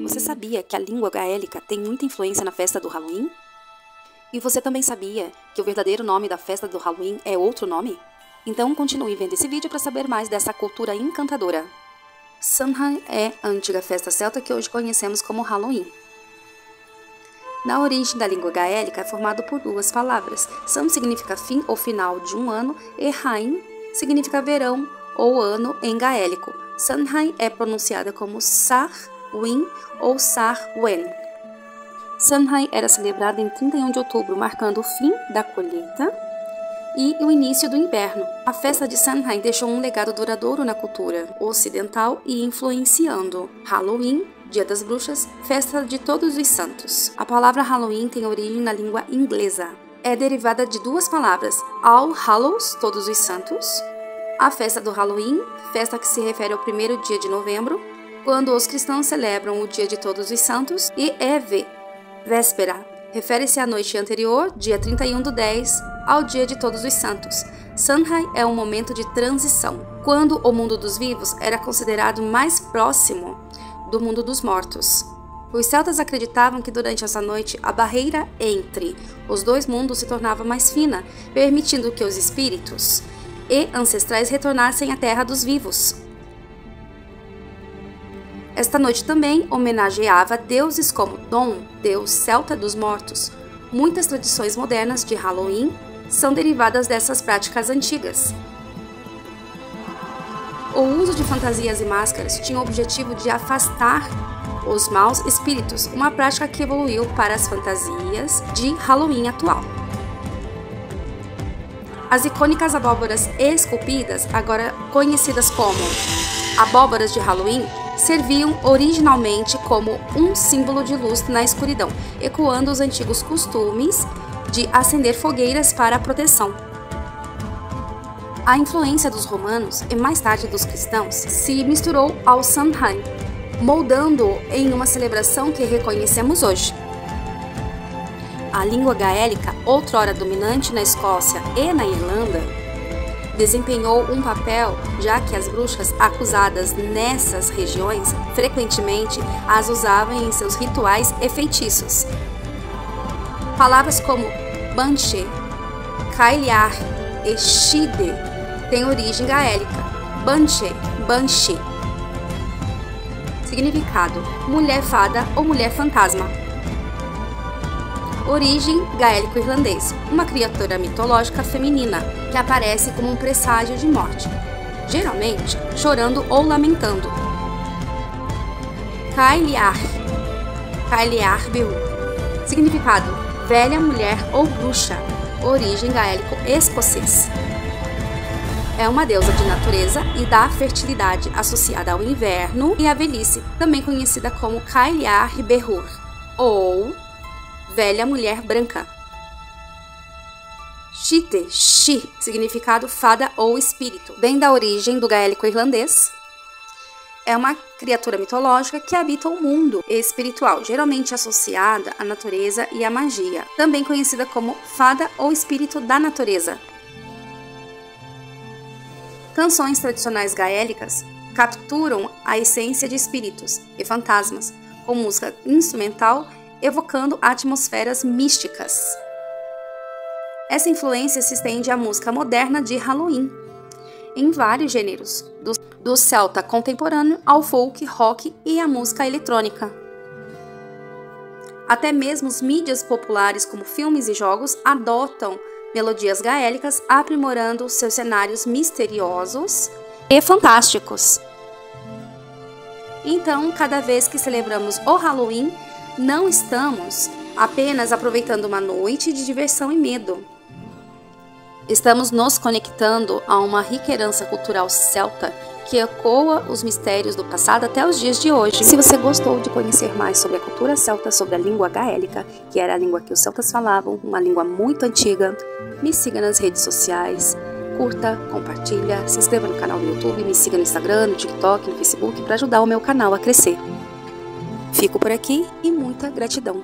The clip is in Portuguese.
Você sabia que a língua gaélica tem muita influência na festa do Halloween? E você também sabia que o verdadeiro nome da festa do Halloween é outro nome? Então continue vendo esse vídeo para saber mais dessa cultura encantadora. Samhain é a antiga festa celta que hoje conhecemos como Halloween. Na origem da língua gaélica é formado por duas palavras. Sam significa fim ou final de um ano e Hain significa verão ou ano em gaélico. Samhain é pronunciada como Sar-win ou Sar-wen. Samhain era celebrada em 31 de outubro, marcando o fim da colheita e o início do inverno. A festa de Samhain deixou um legado duradouro na cultura ocidental e influenciando Halloween, Dia das Bruxas, Festa de Todos os Santos. A palavra Halloween tem origem na língua inglesa. É derivada de duas palavras, All Hallows, Todos os Santos, a festa do Halloween, festa que se refere ao primeiro dia de novembro, quando os cristãos celebram o Dia de Todos os Santos, e Eve, véspera, refere-se à noite anterior, dia 31/10, ao Dia de Todos os Santos. Samhain é um momento de transição, quando o mundo dos vivos era considerado mais próximo do mundo dos mortos. Os celtas acreditavam que durante essa noite a barreira entre os dois mundos se tornava mais fina, permitindo que os espíritos e ancestrais retornassem à terra dos vivos. Esta noite também homenageava deuses como Dom, deus celta dos mortos. Muitas tradições modernas de Halloween são derivadas dessas práticas antigas. O uso de fantasias e máscaras tinha o objetivo de afastar os maus espíritos, uma prática que evoluiu para as fantasias de Halloween atual. As icônicas abóboras esculpidas, agora conhecidas como abóboras de Halloween, serviam originalmente como um símbolo de luz na escuridão, ecoando os antigos costumes de acender fogueiras para a proteção. A influência dos romanos e mais tarde dos cristãos se misturou ao Samhain, moldando-o em uma celebração que reconhecemos hoje. A língua gaélica, outrora dominante na Escócia e na Irlanda, desempenhou um papel, já que as bruxas acusadas nessas regiões frequentemente as usavam em seus rituais e feitiços. Palavras como Banshee, Cailleach e Shide têm origem gaélica. Banshee, Banshee. Significado: mulher fada ou mulher fantasma. Origem gaélico-irlandês, uma criatura mitológica feminina que aparece como um presságio de morte, geralmente chorando ou lamentando. Cailleach, Cailleach Behu. Significado: velha mulher ou bruxa. Origem gaélico-escocês. É uma deusa de natureza e da fertilidade associada ao inverno e à velhice, também conhecida como Cailleach Behur, ou velha mulher branca. Shite, Shi, significado fada ou espírito, vem da origem do gaélico-irlandês. É uma criatura mitológica que habita o mundo espiritual, geralmente associada à natureza e à magia, também conhecida como fada ou espírito da natureza. Canções tradicionais gaélicas capturam a essência de espíritos e fantasmas, com música instrumental evocando atmosferas místicas. Essa influência se estende à música moderna de Halloween, em vários gêneros, do celta contemporâneo ao folk, rock e à música eletrônica. Até mesmo as mídias populares, como filmes e jogos, adotam melodias gaélicas, aprimorando seus cenários misteriosos e fantásticos. Então, cada vez que celebramos o Halloween, não estamos apenas aproveitando uma noite de diversão e medo. Estamos nos conectando a uma rica herança cultural celta que ecoa os mistérios do passado até os dias de hoje. Se você gostou de conhecer mais sobre a cultura celta, sobre a língua gaélica, que era a língua que os celtas falavam, uma língua muito antiga, me siga nas redes sociais, curta, compartilha, se inscreva no canal do YouTube, me siga no Instagram, no TikTok, no Facebook para ajudar o meu canal a crescer. Fico por aqui e muita gratidão.